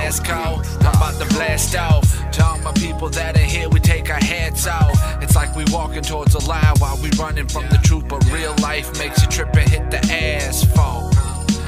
last call. I'm about to blast off. To all my people that are here, we take our hats off. It's like we walking towards a lie while we running from the truth, but real life makes you trip and hit the asphalt.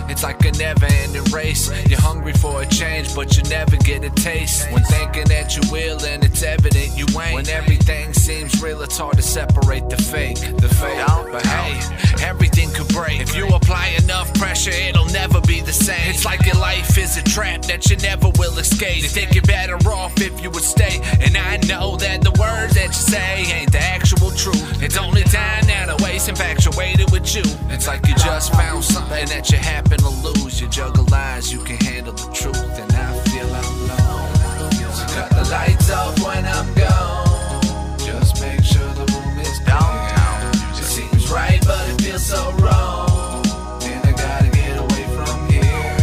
It's like a never-ending race. You're hungry for a change, but you never get a taste. When thinking that you will, and it's evident you ain't. When everything seems real, it's hard to separate the fake. But hey, everything could break. If you apply enough pressure, it'll never be the same. It's like your life is a trap that you never will escape. You think you're better off if you would stay. And I know that the words that you say ain't the actual truth. It's only time now to waste infatuated with you. It's like you just found something that you happen to lose. You juggle lies, you can handle the truth, and I feel alone. So cut the lights off when I'm gone. Just make sure the room is clear. It seems right, but it feels so wrong. And I gotta get away from here.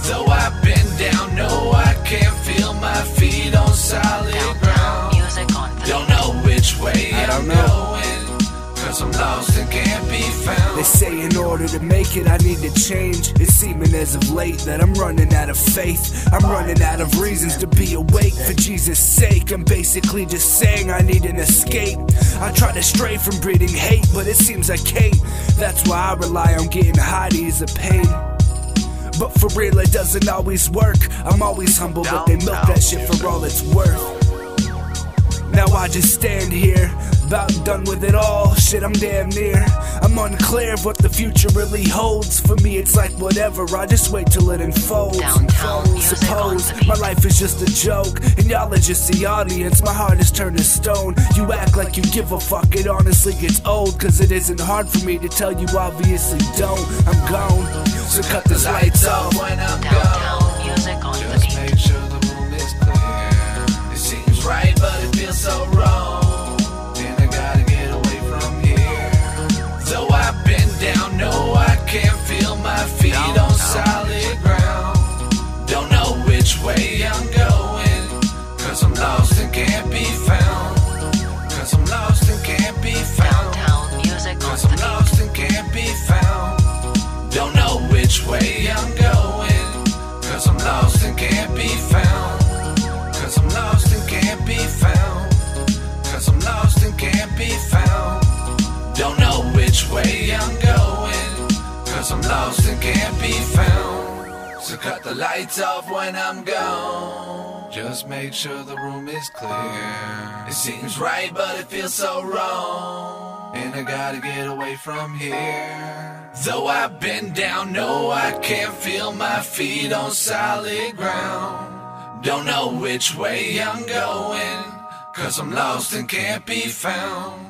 Though I've been down, no, I can't feel my feet on solid ground. Don't know which way I'm going, 'cause I'm lost and can't be found. They say in order to make it I need to change. It's seeming as of late that I'm running out of faith. I'm running out of reasons to be awake. For Jesus' sake, I'm basically just saying I need an escape. I try to stray from breeding hate, but it seems I can't. That's why I rely on getting high to ease the pain. But for real it doesn't always work. I'm always humble, but they milk that shit for all it's worth. Now I just stand here, about done with it all. Shit, I'm damn near. I'm unclear of what the future really holds. For me it's like whatever, I just wait till it unfolds. Suppose my life is just a joke, and y'all are just the audience. My heart is turned to stone. You act like you give a fuck, it honestly gets old. 'Cause it isn't hard for me to tell you obviously don't. I'm gone, so cut the lights off when I'm gone. Just make sure the room is clear. It seems right, but it feels so wrong. And I gotta get away from here. Though I've been down, no, I can't feel my feet on solid ground. Don't know which way I'm going, 'cause I'm lost and can't be found. 'Cause I'm lost and can't be found. 'Cause I'm lost and can't be found. Don't know which way I'm going, 'cause I'm lost and can't be found. 'Cause I'm lost and can't be found. 'Cause I'm lost and can't be found. Don't know which way I'm going, 'cause I'm lost and can't be found. So cut the lights off when I'm gone. Just make sure the room is clear. It seems right, but it feels so wrong. And I gotta get away from here. Though I've been down, no, I can't feel my feet on solid ground. Don't know which way I'm going, 'cause I'm lost and can't be found.